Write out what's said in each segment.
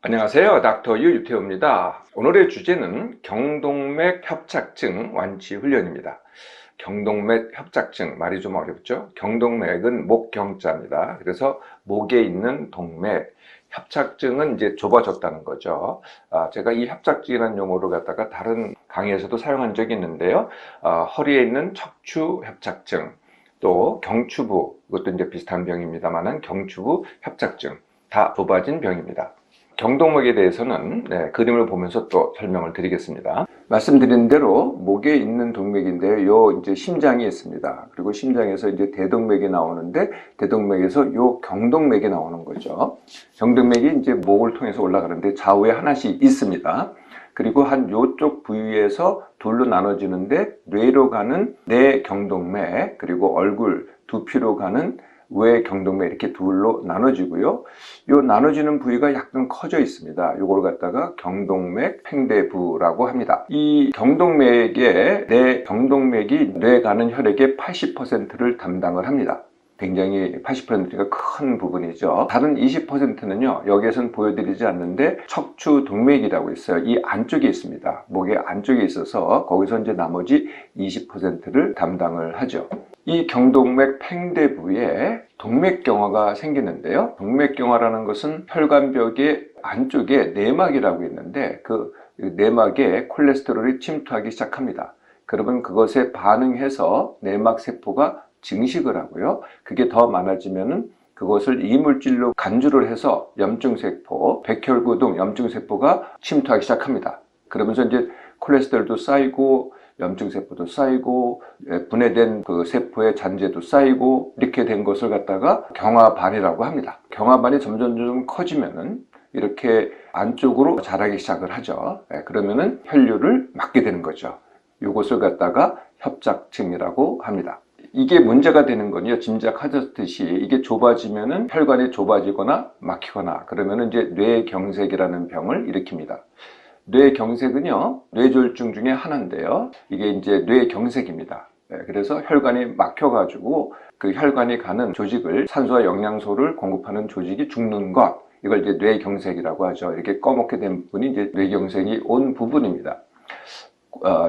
안녕하세요. 닥터 유 유태호입니다. 오늘의 주제는 경동맥 협착증 완치 훈련입니다. 경동맥 협착증, 말이 좀 어렵죠? 경동맥은 목경자입니다. 그래서 목에 있는 동맥, 협착증은 이제 좁아졌다는 거죠. 제가 이 협착증이라는 용어를 갖다가 다른 강의에서도 사용한 적이 있는데요. 허리에 있는 척추 협착증, 또 경추부, 이것도 이제 비슷한 병입니다만은 경추부 협착증, 다 좁아진 병입니다. 경동맥에 대해서는 그림을 보면서 또 설명을 드리겠습니다. 말씀드린 대로 목에 있는 동맥인데요. 요 이제 심장이 있습니다. 그리고 심장에서 이제 대동맥이 나오는데 대동맥에서 요 경동맥이 나오는 거죠. 경동맥이 이제 목을 통해서 올라가는데 좌우에 하나씩 있습니다. 그리고 한 요쪽 부위에서 둘로 나눠지는데 뇌로 가는 뇌경동맥, 그리고 얼굴, 두피로 가는 외 경동맥, 이렇게 둘로 나눠지고요. 요 나눠지는 부위가 약간 커져 있습니다. 요걸 갖다가 경동맥 팽대부라고 합니다. 이 경동맥에 뇌 경동맥이 뇌 가는 혈액의 80%를 담당을 합니다. 굉장히 80%가 큰 부분이죠. 다른 20%는요, 여기에서는 보여드리지 않는데 척추 동맥이라고 있어요. 이 안쪽에 있습니다. 목의 안쪽에 있어서 거기서 이제 나머지 20%를 담당을 하죠. 이 경동맥 팽대부에 동맥경화가 생기는데요. 동맥경화라는 것은 혈관벽의 안쪽에 내막이라고 있는데 그 내막에 콜레스테롤이 침투하기 시작합니다. 그러면 그것에 반응해서 내막 세포가 증식을 하고요. 그게 더 많아지면은 그것을 이물질로 간주를 해서 염증세포, 백혈구 등 염증세포가 침투하기 시작합니다. 그러면서 이제 콜레스테롤도 쌓이고 염증세포도 쌓이고 분해된 그 세포의 잔재도 쌓이고 이렇게 된 것을 갖다가 경화반이라고 합니다. 경화반이 점점 커지면은 이렇게 안쪽으로 자라기 시작을 하죠. 그러면은 혈류를 막게 되는 거죠. 이것을 갖다가 협착증이라고 합니다. 이게 문제가 되는 건요, 짐작하셨듯이 이게 좁아지면은 혈관이 좁아지거나 막히거나 그러면은 이제 뇌경색이라는 병을 일으킵니다. 뇌경색은요, 뇌졸중 중에 하나인데요. 이게 이제 뇌경색입니다. 그래서 혈관이 막혀가지고 그 혈관이 가는 조직을, 산소와 영양소를 공급하는 조직이 죽는 것, 이걸 이제 뇌경색이라고 하죠. 이렇게 꺼멓게 된 부분이 이제 뇌경색이 온 부분입니다.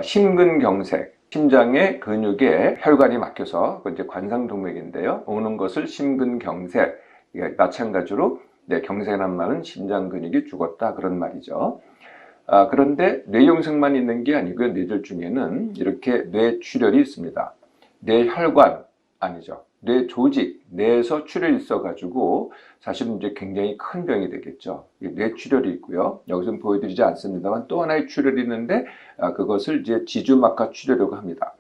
심근경색, 심장의 근육에 혈관이 막혀서 이제 관상동맥인데요. 오는 것을 심근경색, 마찬가지로 경색이라는 말은 심장 근육이 죽었다, 그런 말이죠. 그런데 뇌경색만 있는 게 아니고요. 뇌졸중에는 이렇게 뇌출혈이 있습니다. 뇌혈관, 아니죠. 뇌조직, 뇌에서 출혈이 있어가지고 사실은 이제 굉장히 큰 병이 되겠죠. 뇌출혈이 있고요. 여기서는 보여드리지 않습니다만 또 하나의 출혈이 있는데 그것을 이제 지주막하 출혈이라고 합니다.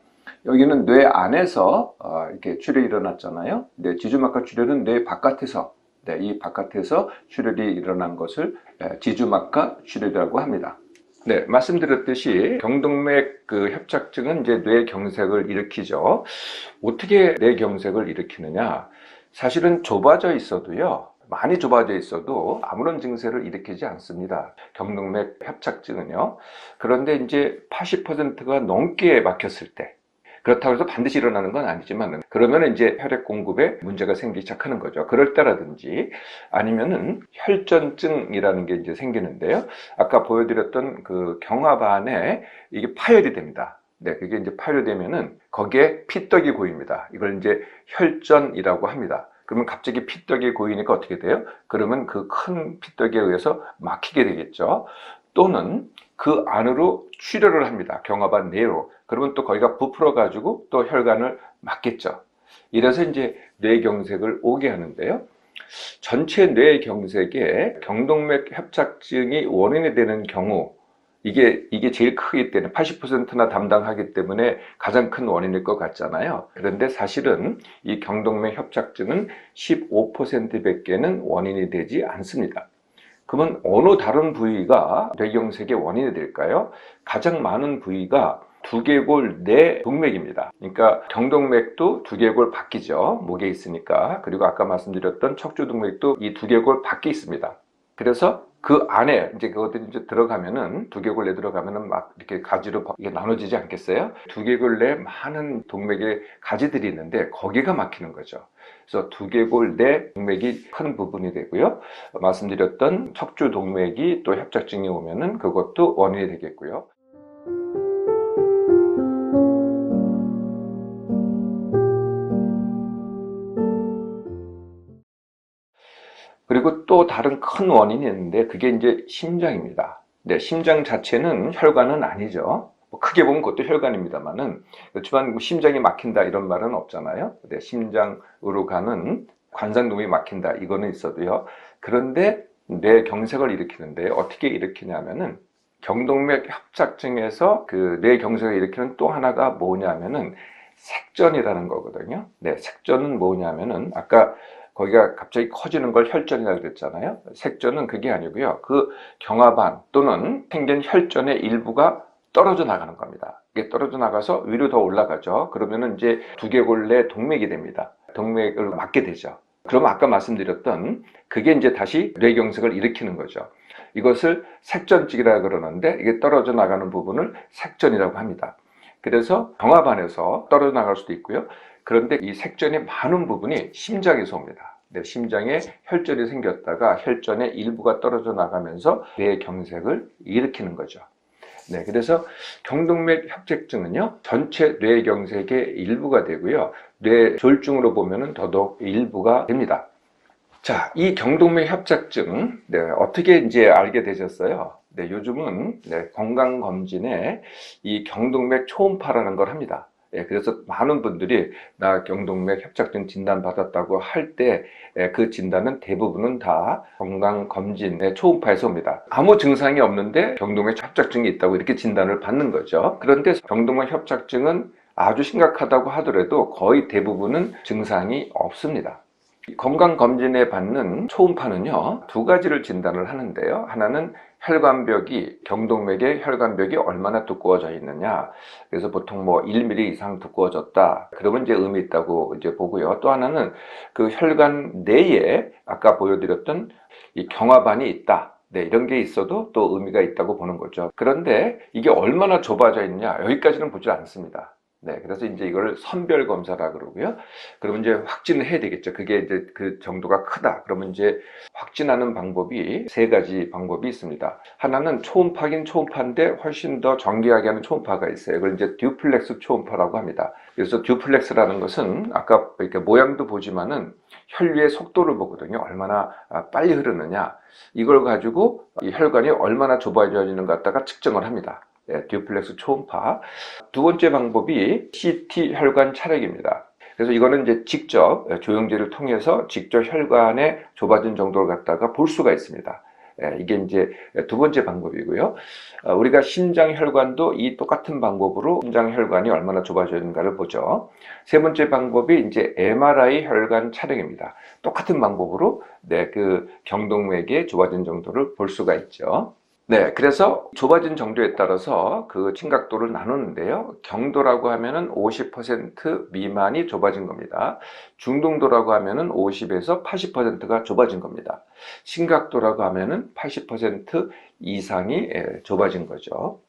여기는 뇌 안에서 이렇게 출혈이 일어났잖아요. 지주막하 출혈은 뇌 바깥에서, 이 바깥에서 출혈이 일어난 것을 지주막하 출혈이라고 합니다. 말씀드렸듯이 경동맥 협착증은 이제 뇌경색을 일으키죠. 어떻게 뇌경색을 일으키느냐? 사실은 좁아져 있어도요, 많이 좁아져 있어도 아무런 증세를 일으키지 않습니다. 경동맥 협착증은요. 그런데 이제 80%가 넘게 막혔을 때, 그렇다고 해서 반드시 일어나는 건 아니지만 그러면 이제 혈액 공급에 문제가 생기기 시작하는 거죠. 그럴 때라든지 아니면은 혈전증이라는 게 이제 생기는데요. 아까 보여드렸던 그 경화반에 이게 파열이 됩니다. 그게 이제 파열되면은 거기에 피떡이 고입니다. 이걸 이제 혈전이라고 합니다. 그러면 갑자기 피떡이 고이니까 어떻게 돼요? 그러면 그 큰 피떡에 의해서 막히게 되겠죠. 또는 그 안으로 출혈을 합니다. 경화반 내로. 그러면 또 거기가 부풀어 가지고 또 혈관을 막겠죠. 이래서 이제 뇌경색을 오게 하는데요. 전체 뇌경색에 경동맥 협착증이 원인이 되는 경우, 이게 제일 크기 때문에 80%나 담당하기 때문에 가장 큰 원인일 것 같잖아요. 그런데 사실은 이 경동맥 협착증은 15%밖에는 원인이 되지 않습니다. 그러면 어느 다른 부위가 뇌경색의 원인이 될까요? 가장 많은 부위가 두개골 내동맥입니다. 그러니까 경동맥도 두개골 밖이죠. 목에 있으니까. 그리고 아까 말씀드렸던 척추동맥도 이 두개골 밖에 있습니다. 그래서 그 안에 이제 그것들이 이제 들어가면은 두개골 내 들어가면은 막 이렇게 가지로 이게 나눠지지 않겠어요? 두개골 내 많은 동맥의 가지들이 있는데 거기가 막히는 거죠. 그래서 두개골 내 동맥이 큰 부분이 되고요. 말씀드렸던 척추 동맥이 또 협착증이 오면은 그것도 원인이 되겠고요. 그리고 또 다른 큰 원인이 있는데 그게 이제 심장입니다. 네, 심장 자체는 혈관은 아니죠. 뭐 크게 보면 그것도 혈관입니다만은 그렇지만 뭐 심장이 막힌다 이런 말은 없잖아요. 네, 심장으로 가는 관상동맥이 막힌다 이거는 있어도요. 그런데 뇌 경색을 일으키는데 어떻게 일으키냐면은 경동맥 협착증에서 그 뇌 경색을 일으키는 또 하나가 뭐냐면은 색전이라는 거거든요. 네, 색전은 뭐냐면은 아까 거기가 갑자기 커지는 걸 혈전이라고 그랬잖아요. 색전은 그게 아니고요. 그 경화반 또는 생긴 혈전의 일부가 떨어져 나가는 겁니다. 이게 떨어져 나가서 위로 더 올라가죠. 그러면은 이제 두개골 내 동맥이 됩니다. 동맥을 막게 되죠. 그러면 아까 말씀드렸던 그게 이제 다시 뇌경색을 일으키는 거죠. 이것을 색전증이라고 그러는데 이게 떨어져 나가는 부분을 색전이라고 합니다. 그래서 경화반에서 떨어져 나갈 수도 있고요. 그런데 이 색전의 많은 부분이 심장에서 옵니다. 네, 심장에 혈전이 생겼다가 혈전의 일부가 떨어져 나가면서 뇌경색을 일으키는 거죠. 네, 그래서 경동맥 협착증은요, 전체 뇌경색의 일부가 되고요, 뇌졸중으로 보면은 더더욱 일부가 됩니다. 자, 이 경동맥 협착증, 네, 어떻게 이제 알게 되셨어요? 네, 요즘은 네, 건강검진에 이 경동맥 초음파라는 걸 합니다. 예, 그래서 많은 분들이 나 경동맥 협착증 진단 받았다고 할 때 그 진단은 대부분은 다 건강검진의 초음파에서 옵니다. 아무 증상이 없는데 경동맥 협착증이 있다고 이렇게 진단을 받는 거죠. 그런데 경동맥 협착증은 아주 심각하다고 하더라도 거의 대부분은 증상이 없습니다. 건강검진에 받는 초음파는요, 두 가지를 진단을 하는데요. 하나는 혈관벽이, 경동맥의 혈관벽이 얼마나 두꺼워져 있느냐. 그래서 보통 뭐 1mm 이상 두꺼워졌다. 그러면 이제 의미 있다고 이제 보고요. 또 하나는 그 혈관 내에 아까 보여드렸던 이 경화반이 있다. 네, 이런 게 있어도 또 의미가 있다고 보는 거죠. 그런데 이게 얼마나 좁아져 있냐, 여기까지는 보지 않습니다. 네, 그래서 이제 이걸 선별 검사라 그러고요. 그러면 이제 확진을 해야 되겠죠. 그게 이제 그 정도가 크다. 그러면 이제 확진하는 방법이 세 가지 방법이 있습니다. 하나는 초음파긴 초음파인데 훨씬 더 정교하게 하는 초음파가 있어요. 이걸 이제 듀플렉스 초음파라고 합니다. 그래서 듀플렉스라는 것은 아까 이렇게 모양도 보지만은 혈류의 속도를 보거든요. 얼마나 빨리 흐르느냐. 이걸 가지고 이 혈관이 얼마나 좁아지는 것 갖다가 측정을 합니다. 네, 듀플렉스 초음파. 두 번째 방법이 CT 혈관 촬영입니다. 그래서 이거는 이제 직접 조영제를 통해서 직접 혈관의 좁아진 정도를 갖다가 볼 수가 있습니다. 이게 이제 두 번째 방법이고요. 우리가 심장 혈관도 이 똑같은 방법으로 심장 혈관이 얼마나 좁아져 있는가를 보죠. 세 번째 방법이 이제 MRI 혈관 촬영입니다. 똑같은 방법으로 그 경동맥의 좁아진 정도를 볼 수가 있죠. 네, 그래서 좁아진 정도에 따라서 그 심각도를 나누는데요. 경도라고 하면은 50% 미만이 좁아진 겁니다. 중등도라고 하면은 50에서 80%가 좁아진 겁니다. 심각도라고 하면은 80% 이상이 좁아진 거죠.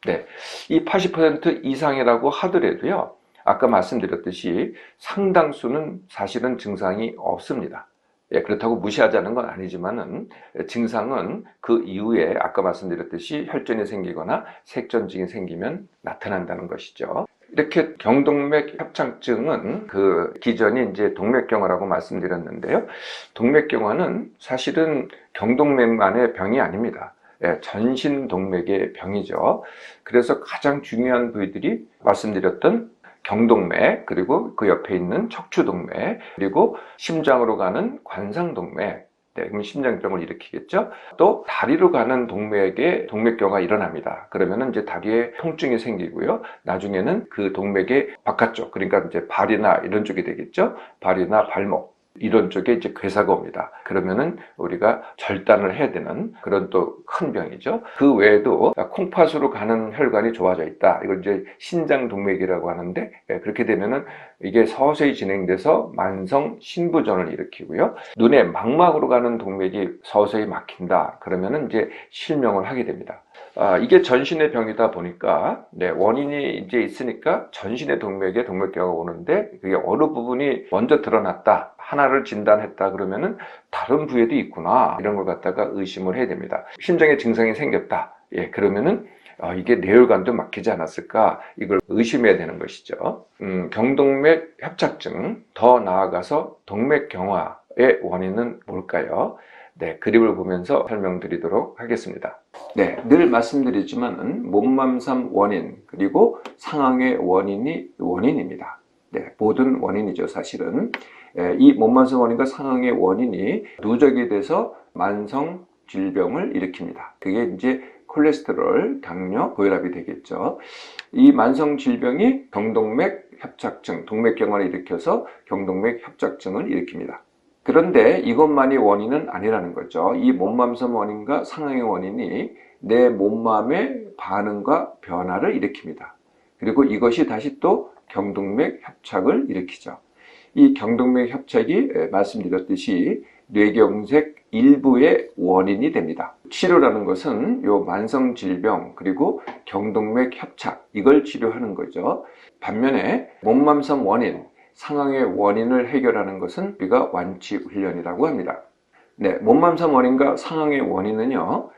네, 이 80% 이상이라고 하더라도요. 아까 말씀드렸듯이 상당수는 사실은 증상이 없습니다. 예, 그렇다고 무시하자는 건 아니지만은 증상은 그 이후에 아까 말씀드렸듯이 혈전이 생기거나 색전증이 생기면 나타난다는 것이죠. 이렇게 경동맥 협착증은 그 기전이 이제 동맥경화라고 말씀드렸는데요. 동맥경화는 사실은 경동맥만의 병이 아닙니다. 예, 전신 동맥의 병이죠. 그래서 가장 중요한 부위들이 말씀드렸던 경동맥, 그리고 그 옆에 있는 척추동맥, 그리고 심장으로 가는 관상동맥, 네, 그럼 심장병을 일으키겠죠. 또 다리로 가는 동맥에 동맥경화가 일어납니다. 그러면은 이제 다리에 통증이 생기고요. 나중에는 그 동맥의 바깥쪽, 그러니까 이제 발이나 이런 쪽이 되겠죠. 발이나 발목. 이런 쪽에 이제 괴사가 옵니다. 그러면은 우리가 절단을 해야 되는 그런 또 큰 병이죠. 그 외에도 콩팥으로 가는 혈관이 좁아져 있다. 이걸 이제 신장동맥이라고 하는데, 그렇게 되면은 이게 서서히 진행돼서 만성 신부전을 일으키고요. 눈에 망막으로 가는 동맥이 서서히 막힌다. 그러면은 이제 실명을 하게 됩니다. 이게 전신의 병이다 보니까 원인이 이제 있으니까 전신의 동맥에 동맥경화가 오는데 그게 어느 부분이 먼저 드러났다. 하나를 진단했다 그러면은 다른 부위에도 있구나. 이런 걸 갖다가 의심을 해야 됩니다. 심장에 증상이 생겼다. 그러면은 이게 뇌혈관도 막히지 않았을까? 이걸 의심해야 되는 것이죠. 경동맥 협착증, 더 나아가서 동맥경화의 원인은 뭘까요? 그림을 보면서 설명드리도록 하겠습니다. 늘 말씀드리지만 몸맘삼 원인 그리고 상황의 원인이 원인입니다. 모든 원인이죠, 사실은. 이 몸맘삼 원인과 상황의 원인이 누적이 돼서 만성 질병을 일으킵니다. 그게 이제 콜레스테롤, 당뇨, 고혈압이 되겠죠. 이 만성 질병이 경동맥 협착증, 동맥경화를 일으켜서 경동맥 협착증을 일으킵니다. 그런데 이것만이 원인은 아니라는 거죠. 이 몸맘섬 원인과 상황의 원인이 내 몸맘의 반응과 변화를 일으킵니다. 그리고 이것이 다시 또 경동맥 협착을 일으키죠. 이 경동맥 협착이 말씀드렸듯이 뇌경색 일부의 원인이 됩니다. 치료라는 것은 요 만성 질병 그리고 경동맥 협착 이걸 치료하는 거죠. 반면에 몸맘섬 원인, 상황의 원인을 해결하는 것은 우리가 완치 훈련이라고 합니다. 몸맘섬 원인과 상황의 원인은요,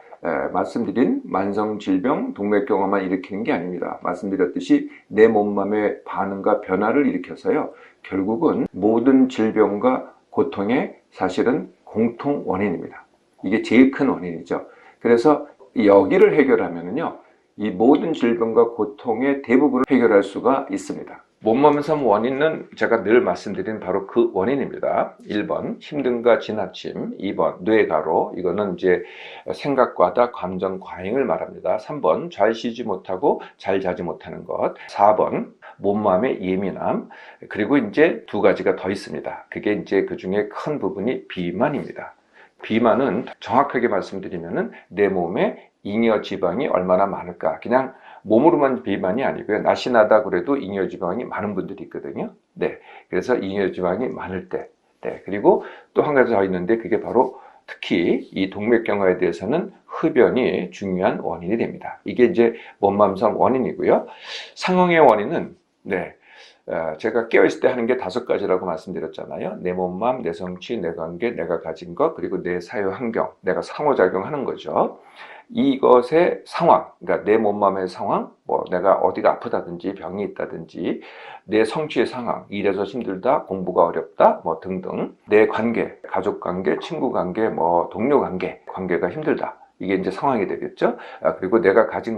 말씀드린 만성 질병, 동맥경화만 일으키는 게 아닙니다. 말씀드렸듯이 내 몸맘의 반응과 변화를 일으켜서요, 결국은 모든 질병과 고통의 사실은 공통 원인입니다. 이게 제일 큰 원인이죠. 그래서 여기를 해결하면요, 이 모든 질병과 고통의 대부분을 해결할 수가 있습니다. 몸맘섬 원인은 제가 늘 말씀드린 바로 그 원인입니다. 1번 힘듦과 지나침, 2번 뇌가로, 이거는 이제 생각과다 감정 과잉을 말합니다. 3번 잘 쉬지 못하고 잘 자지 못하는 것, 4번 몸맘의 예민함, 그리고 이제 두 가지가 더 있습니다. 그게 이제 그 중에 큰 부분이 비만입니다. 비만은 정확하게 말씀드리면은 내 몸에 잉여 지방이 얼마나 많을까, 그냥 몸으로만 비만이 아니고요. 날씬하다 그래도 잉여지방이 많은 분들이 있거든요. 그래서 잉여지방이 많을 때. 그리고 또 한 가지 더 있는데 그게 바로 특히 이 동맥경화에 대해서는 흡연이 중요한 원인이 됩니다. 이게 이제 몸맘섬 원인이고요. 상황의 원인은 제가 깨어있을 때 하는 게 5가지라고 말씀드렸잖아요. 내 몸맘, 내 성취, 내 관계, 내가 가진 것, 그리고 내 사회 환경, 내가 상호작용하는 거죠. 이것의 상황, 그러니까 내 몸맘의 상황, 내가 어디가 아프다든지 병이 있다든지, 내 성취의 상황, 일해서 힘들다, 공부가 어렵다, 등등, 내 관계, 가족 관계, 친구 관계, 동료 관계, 관계가 힘들다. 이게 이제 상황이 되겠죠. 그리고 내가 가진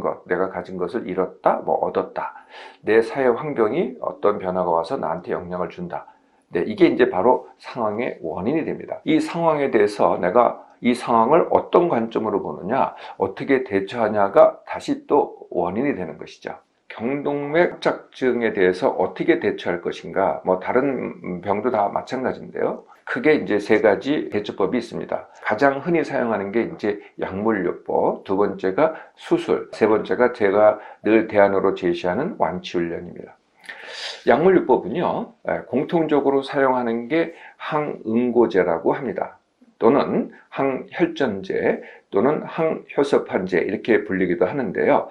것을 잃었다, 얻었다. 내 사회 환경이 어떤 변화가 와서 나한테 영향을 준다. 이게 이제 바로 상황의 원인이 됩니다. 이 상황에 대해서 내가 이 상황을 어떤 관점으로 보느냐, 어떻게 대처하냐가 다시 또 원인이 되는 것이죠. 경동맥 협착증에 대해서 어떻게 대처할 것인가, 다른 병도 다 마찬가지인데요. 크게 이제 3가지 대처법이 있습니다. 가장 흔히 사용하는 게 이제 약물요법, 2번째가 수술, 3번째가 제가 늘 대안으로 제시하는 완치훈련입니다. 약물요법은요, 공통적으로 사용하는 게 항응고제라고 합니다. 또는 항혈전제 또는 항효소판제 이렇게 불리기도 하는데요.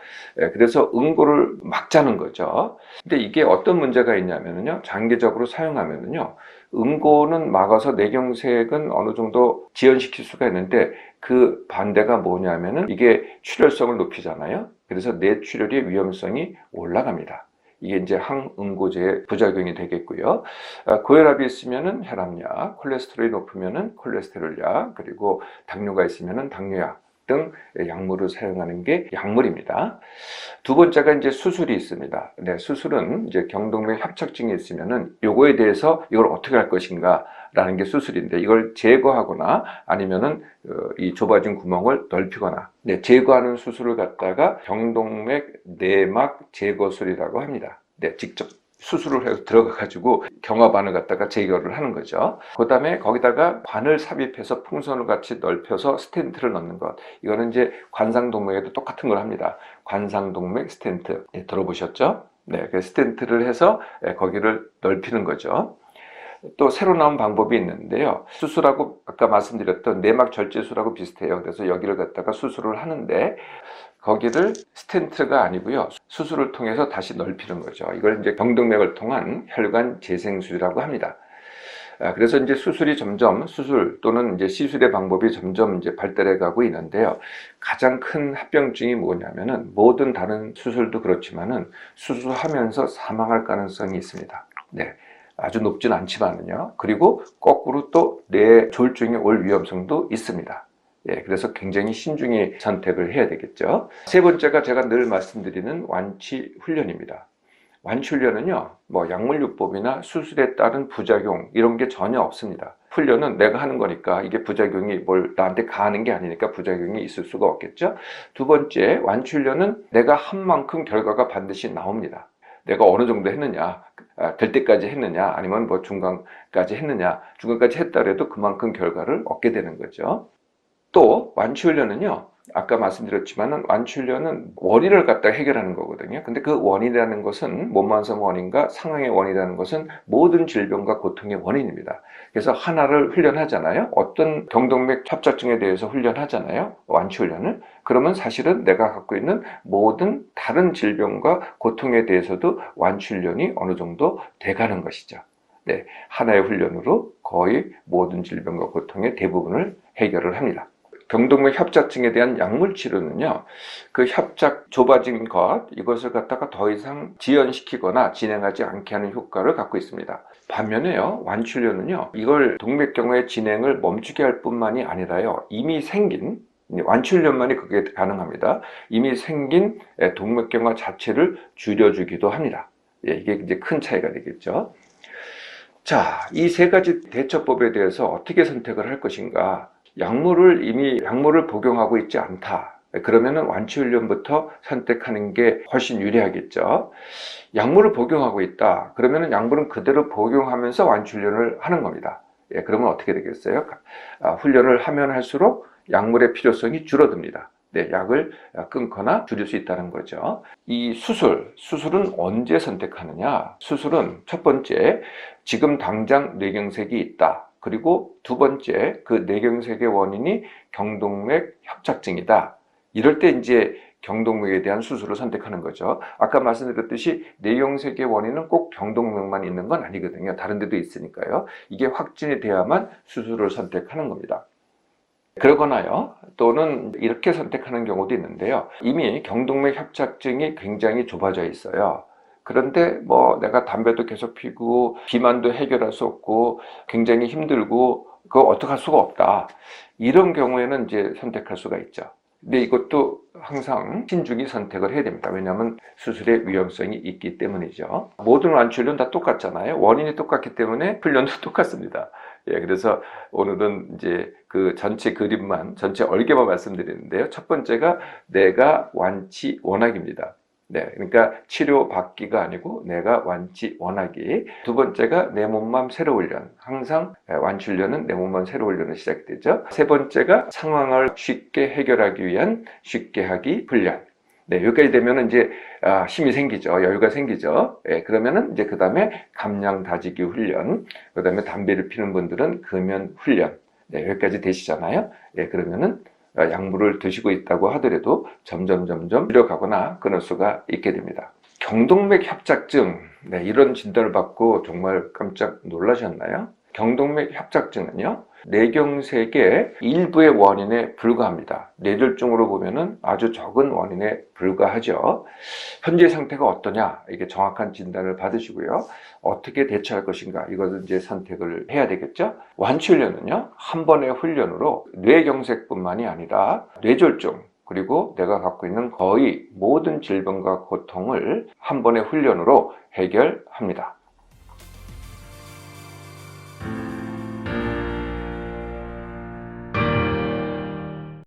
그래서 응고를 막자는 거죠. 근데 이게 어떤 문제가 있냐면요, 장기적으로 사용하면요, 응고는 막아서 뇌경색은 어느 정도 지연시킬 수가 있는데 그 반대가 뭐냐면은 이게 출혈성을 높이잖아요. 그래서 뇌출혈의 위험성이 올라갑니다. 이게 이제 항응고제의 부작용이 되겠고요. 고혈압이 있으면은 혈압약, 콜레스테롤이 높으면은 콜레스테롤약, 그리고 당뇨가 있으면은 당뇨약 등 약물을 사용하는 게 약물입니다. 2번째가 이제 수술이 있습니다. 수술은 이제 경동맥 협착증이 있으면은 요거에 대해서 이걸 어떻게 할 것인가 라는 게 수술인데, 이걸 제거하거나 아니면은 이 좁아진 구멍을 넓히거나, 제거하는 수술을 갖다가 경동맥 내막 제거술이라고 합니다. 직접 수술을 해서 들어가가지고 경화반을 갖다가 제거를 하는 거죠. 그 다음에 거기다가 관을 삽입해서 풍선을 같이 넓혀서 스텐트를 넣는 것. 이거는 이제 관상동맥에도 똑같은 걸 합니다. 관상동맥 스텐트. 들어보셨죠? 네, 그 스텐트를 해서 거기를 넓히는 거죠. 또 새로 나온 방법이 있는데요. 수술하고 아까 말씀드렸던 내막 절제술하고 비슷해요. 그래서 여기를 갖다가 수술을 하는데 거기를 스텐트가 아니고요. 수술을 통해서 다시 넓히는 거죠. 이걸 이제 경동맥을 통한 혈관 재생술이라고 합니다. 그래서 이제 수술이 점점 수술 또는 이제 시술의 방법이 점점 이제 발달해 가고 있는데요. 가장 큰 합병증이 뭐냐면은 모든 다른 수술도 그렇지만은 수술하면서 사망할 가능성이 있습니다. 네. 아주 높진 않지만은요. 그리고 거꾸로 또 뇌졸중이 올 위험성도 있습니다. 예, 그래서 굉장히 신중히 선택을 해야 되겠죠. 세 번째가 제가 늘 말씀드리는 완치 훈련입니다. 완치 훈련은요, 뭐 약물요법이나 수술에 따른 부작용 이런 게 전혀 없습니다. 훈련은 내가 하는 거니까 이게 부작용이 뭘 나한테 가하는 게 아니니까 부작용이 있을 수가 없겠죠. 두 번째, 완치 훈련은 내가 한 만큼 결과가 반드시 나옵니다. 내가 어느 정도 했느냐, 될 때까지 했느냐, 아니면 뭐 중간까지 했느냐, 중간까지 했더라도 그만큼 결과를 얻게 되는 거죠. 또 완치 훈련은요, 아까 말씀드렸지만 완치 훈련은 원인을 갖다 해결하는 거거든요. 근데 그 원인이라는 것은 몸만성 원인과 상황의 원인이라는 것은 모든 질병과 고통의 원인입니다. 그래서 하나를 훈련하잖아요. 어떤 경동맥 협착증에 대해서 훈련하잖아요. 완치 훈련을. 그러면 사실은 내가 갖고 있는 모든 다른 질병과 고통에 대해서도 완치 훈련이 어느 정도 돼가는 것이죠. 네, 하나의 훈련으로 거의 모든 질병과 고통의 대부분을 해결을 합니다. 경동맥 협착증에 대한 약물 치료는요, 그 협착 좁아진 것, 이것을 갖다가 더 이상 지연시키거나 진행하지 않게 하는 효과를 갖고 있습니다. 반면에요, 완치 훈련은요, 이걸 동맥경화의 진행을 멈추게 할 뿐만이 아니라요, 이미 생긴 완치 훈련만이 그게 가능합니다. 이미 생긴 동맥경화 자체를 줄여주기도 합니다. 예, 이게 이제 큰 차이가 되겠죠. 자, 이 세 가지 대처법에 대해서 어떻게 선택을 할 것인가? 약물을 복용하고 있지 않다. 그러면은 완치 훈련부터 선택하는 게 훨씬 유리하겠죠. 약물을 복용하고 있다. 그러면은 약물은 그대로 복용하면서 완치 훈련을 하는 겁니다. 예, 그러면 어떻게 되겠어요? 훈련을 하면 할수록 약물의 필요성이 줄어듭니다. 네, 약을 끊거나 줄일 수 있다는 거죠. 이 수술은 언제 선택하느냐? 수술은 첫 번째, 지금 당장 뇌경색이 있다. 그리고 두 번째, 그 뇌경색의 원인이 경동맥 협착증이다. 이럴 때 이제 경동맥에 대한 수술을 선택하는 거죠. 아까 말씀드렸듯이 뇌경색의 원인은 꼭 경동맥만 있는 건 아니거든요. 다른 데도 있으니까요. 이게 확진이 돼야만 수술을 선택하는 겁니다. 그러거나요, 또는 이렇게 선택하는 경우도 있는데요. 이미 경동맥 협착증이 굉장히 좁아져 있어요. 그런데 뭐 내가 담배도 계속 피고 비만도 해결할 수 없고 굉장히 힘들고 그거 어떡할 수가 없다. 이런 경우에는 이제 선택할 수가 있죠. 근데 이것도 항상 신중히 선택을 해야 됩니다. 왜냐하면 수술의 위험성이 있기 때문이죠. 모든 완치 훈련 다 똑같잖아요. 원인이 똑같기 때문에 훈련도 똑같습니다. 예, 그래서 오늘은 이제 그 전체 그림만, 전체 얼개만 말씀드리는데요. 첫 번째가 내가 완치 원하기입니다. 네, 그러니까 치료받기가 아니고 내가 완치 원하기. 두 번째가 내 몸만 새로 훈련. 항상 완치 훈련은 내 몸만 새로 훈련으로 시작되죠. 세 번째가 상황을 쉽게 해결하기 위한 쉽게 하기 훈련. 네, 여기까지 되면 이제 힘이 생기죠. 여유가 생기죠. 예, 그러면은 이제 그 다음에 감량 다지기 훈련, 그 다음에 담배를 피는 분들은 금연 훈련. 네, 여기까지 되시잖아요. 예, 그러면은 약물을 드시고 있다고 하더라도 점점 줄여가거나 끊을 수가 있게 됩니다. 경동맥 협착증, 네, 이런 진단을 받고 정말 깜짝 놀라셨나요? 경동맥 협착증은요, 뇌경색의 일부의 원인에 불과합니다. 뇌졸중으로 보면은 아주 적은 원인에 불과하죠. 현재 상태가 어떠냐, 이게 정확한 진단을 받으시고요. 어떻게 대처할 것인가, 이것을 이제 선택을 해야 되겠죠. 완치 훈련은요, 한 번의 훈련으로 뇌경색뿐만이 아니라 뇌졸중, 그리고 내가 갖고 있는 거의 모든 질병과 고통을 한 번의 훈련으로 해결합니다.